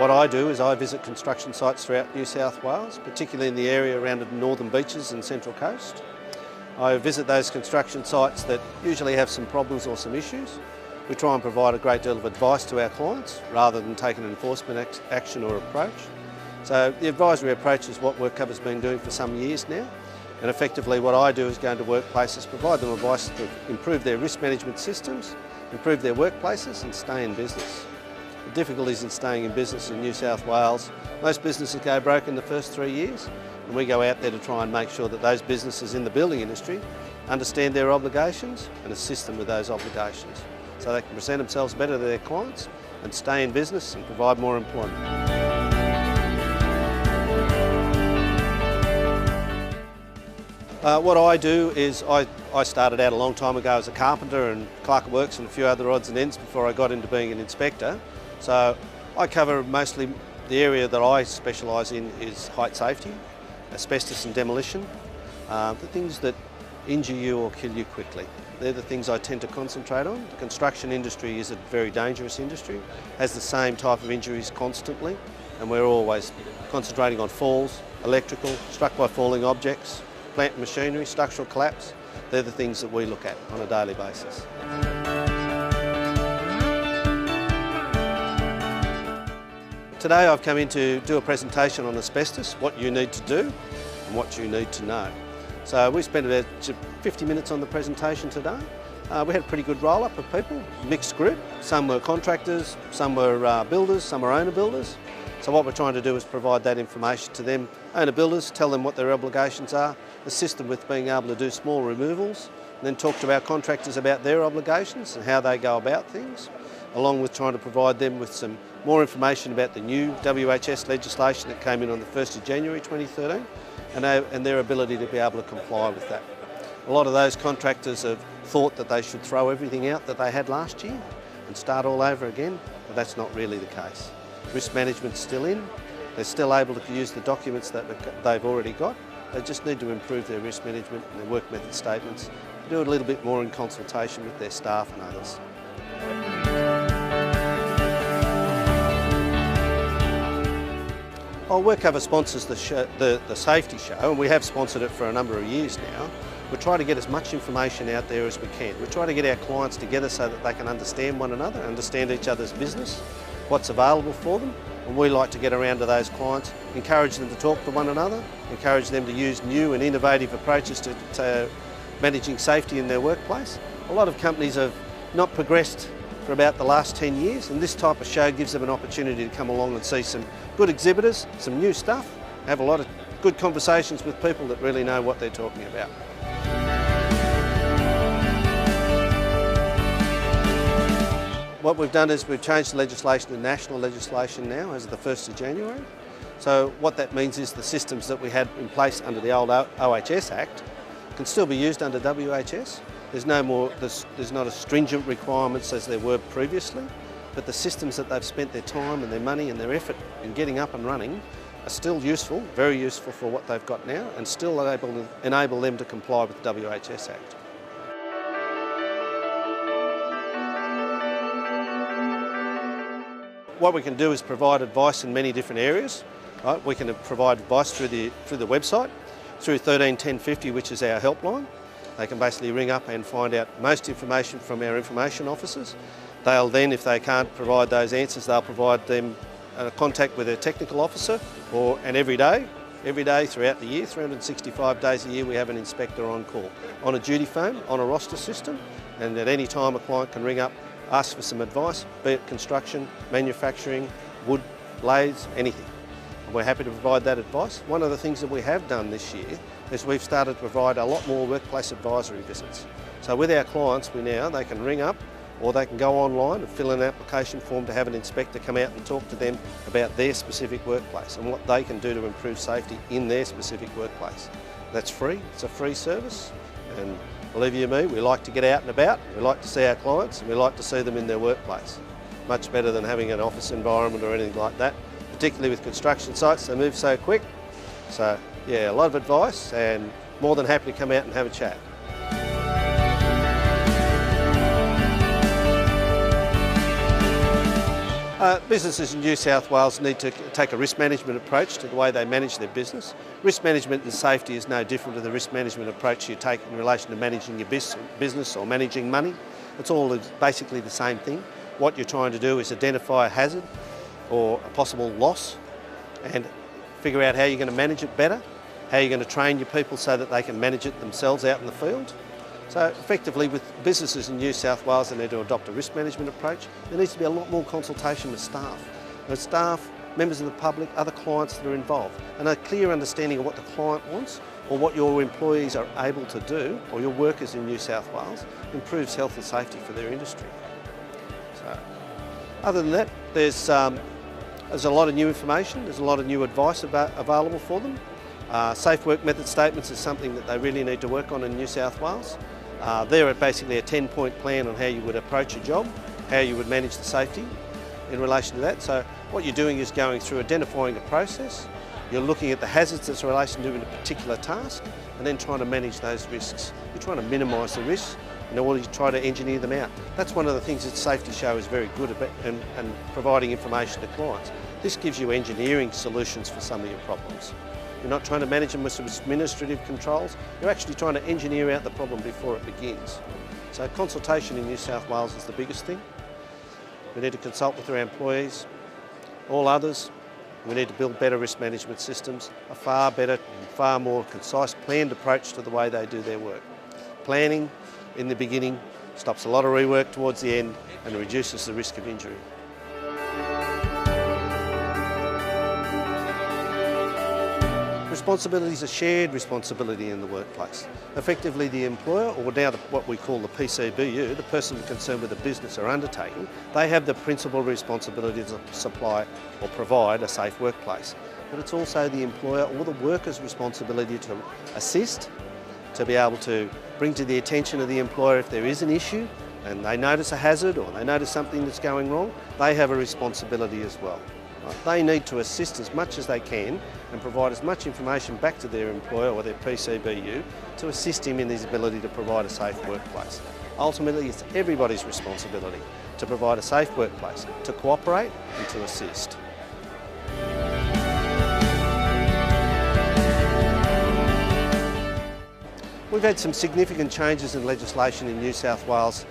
What I do is I visit construction sites throughout New South Wales, particularly in the area around the northern beaches and Central Coast. I visit those construction sites that usually have some problems or some issues. We try and provide a great deal of advice to our clients rather than take an enforcement action or approach. So the advisory approach is what WorkCover's been doing for some years now, and effectively what I do is go into workplaces, provide them advice to improve their risk management systems, improve their workplaces and stay in business. The difficulties in staying in business in New South Wales, most businesses go broke in the first 3 years, and we go out there to try and make sure that those businesses in the building industry understand their obligations and assist them with those obligations so they can present themselves better to their clients and stay in business and provide more employment. What I do is I started out a long time ago as a carpenter and clerk of works and a few other odds and ends before I got into being an inspector. So I cover mostly the area that I specialise in is height safety, asbestos and demolition, the things that injure you or kill you quickly. They're the things I tend to concentrate on. The construction industry is a very dangerous industry, has the same type of injuries constantly, and we're always concentrating on falls, electrical, struck by falling objects, plant and machinery, structural collapse. They're the things that we look at on a daily basis. Today I've come in to do a presentation on asbestos, what you need to do and what you need to know. So we spent about 50 minutes on the presentation today. We had a pretty good roll-up of people, mixed group. Some were contractors, some were builders, some were owner builders. So what we're trying to do is provide that information to them, owner builders, tell them what their obligations are, assist them with being able to do small removals, and then talk to our contractors about their obligations and how they go about things, along with trying to provide them with some more information about the new WHS legislation that came in on the 1st of January 2013 and their ability to be able to comply with that. A lot of those contractors have thought that they should throw everything out that they had last year and start all over again, but that's not really the case. Risk management's still in, they're still able to use the documents that they've already got. They just need to improve their risk management and their work method statements, do it a little bit more in consultation with their staff and others. WorkCover sponsors the safety show, and we have sponsored it for a number of years now. We try to get as much information out there as we can. We try to get our clients together so that they can understand one another, understand each other's business, what's available for them, and we like to get around to those clients, encourage them to talk to one another, encourage them to use new and innovative approaches to managing safety in their workplace. A lot of companies have not progressed for about the last 10 years, and this type of show gives them an opportunity to come along and see some good exhibitors, some new stuff, have a lot of good conversations with people that really know what they're talking about. What we've done is we've changed the legislation to national legislation now as of the 1st of January. So what that means is the systems that we had in place under the old OHS Act can still be used under WHS. There's not as stringent requirements as there were previously, but the systems that they've spent their time and their money and their effort in getting up and running are still useful, very useful for what they've got now, and still able to enable them to comply with the WHS Act. What we can do is provide advice in many different areas. Right? We can provide advice through the website, through 131050, which is our helpline. They can basically ring up and find out most information from our information officers. They'll then, if they can't provide those answers, they'll provide them contact with their technical officer, and every day throughout the year, 365 days a year, we have an inspector on call, on a duty phone, on a roster system, and at any time a client can ring up, ask for some advice, be it construction, manufacturing, wood, lathes, anything. And we're happy to provide that advice. One of the things that we have done this year is we've started to provide a lot more workplace advisory visits. So with our clients, they can ring up or they can go online and fill in an application form to have an inspector come out and talk to them about their specific workplace and what they can do to improve safety in their specific workplace. That's free, it's a free service, and believe you me, we like to get out and about, we like to see our clients and we like to see them in their workplace. Much better than having an office environment or anything like that, particularly with construction sites, they move so quick. So yeah, a lot of advice and more than happy to come out and have a chat. Businesses in New South Wales need to take a risk management approach to the way they manage their business. Risk management and safety is no different to the risk management approach you take in relation to managing your business or managing money. It's all basically the same thing. What you're trying to do is identify a hazard or a possible loss and figure out how you're going to manage it better, how you're going to train your people so that they can manage it themselves out in the field. So effectively, with businesses in New South Wales that need to adopt a risk management approach, there needs to be a lot more consultation with staff. And staff, members of the public, other clients that are involved, and a clear understanding of what the client wants or what your employees are able to do, or your workers in New South Wales, improves health and safety for their industry. So, other than that, there's a lot of new information, there's a lot of new advice available for them. Safe work method statements is something that they really need to work on in New South Wales. They're basically a 10-point plan on how you would approach a job, how you would manage the safety in relation to that. So what you're doing is going through identifying a process, you're looking at the hazards that's in relation to a particular task, and then trying to manage those risks. You're trying to minimise the risks in order to try to engineer them out. That's one of the things that Safety Show is very good at, and providing information to clients. This gives you engineering solutions for some of your problems. You're not trying to manage them with some administrative controls, you're actually trying to engineer out the problem before it begins. So consultation in New South Wales is the biggest thing. We need to consult with our employees. All others, we need to build better risk management systems, a far better and far more concise planned approach to the way they do their work. Planning in the beginning stops a lot of rework towards the end and reduces the risk of injury. Responsibility is a shared responsibility in the workplace. Effectively, the employer, or now what we call the PCBU, the person concerned with the business or undertaking, they have the principal responsibility to supply or provide a safe workplace. But it's also the employer or the worker's responsibility to assist, to be able to bring to the attention of the employer if there is an issue and they notice a hazard or they notice something that's going wrong, they have a responsibility as well. They need to assist as much as they can and provide as much information back to their employer or their PCBU to assist him in his ability to provide a safe workplace. Ultimately, it's everybody's responsibility to provide a safe workplace, to cooperate and to assist. We've had some significant changes in legislation in New South Wales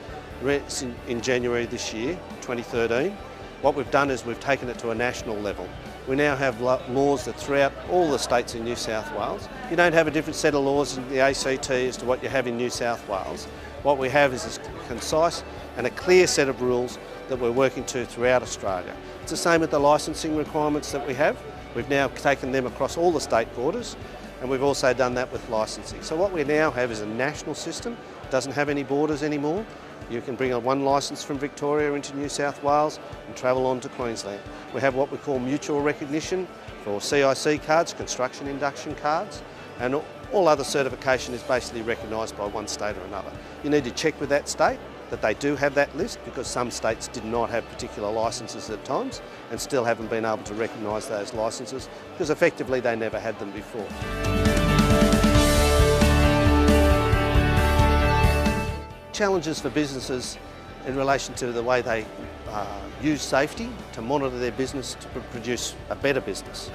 in January this year, 2013. What we've done is we've taken it to a national level. We now have laws that throughout all the states in New South Wales. You don't have a different set of laws in the ACT as to what you have in New South Wales. What we have is a concise and a clear set of rules that we're working to throughout Australia. It's the same with the licensing requirements that we have. We've now taken them across all the state borders, and we've also done that with licensing. So what we now have is a national system. It doesn't have any borders anymore. You can bring one licence from Victoria into New South Wales and travel on to Queensland. We have what we call mutual recognition for CIC cards, construction induction cards, and all other certification is basically recognised by one state or another. You need to check with that state that they do have that list, because some states did not have particular licences at times and still haven't been able to recognise those licences because effectively they never had them before. Challenges for businesses in relation to the way they use safety to monitor their business to produce a better business.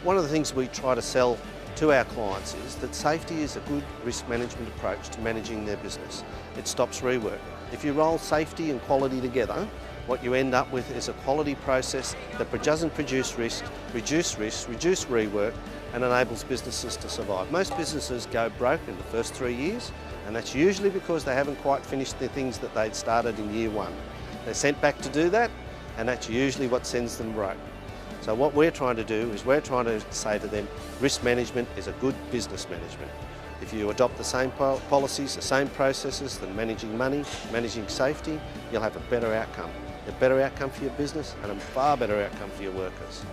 One of the things we try to sell to our clients is that safety is a good risk management approach to managing their business. It stops rework. If you roll safety and quality together, what you end up with is a quality process that doesn't produce risk, reduce rework, and enables businesses to survive. Most businesses go broke in the first 3 years, and that's usually because they haven't quite finished the things that they'd started in year one. They're sent back to do that, and that's usually what sends them broke. So what we're trying to do is we're trying to say to them, risk management is a good business management. If you adopt the same policies, the same processes, than managing money, managing safety, you'll have a better outcome. A better outcome for your business and a far better outcome for your workers.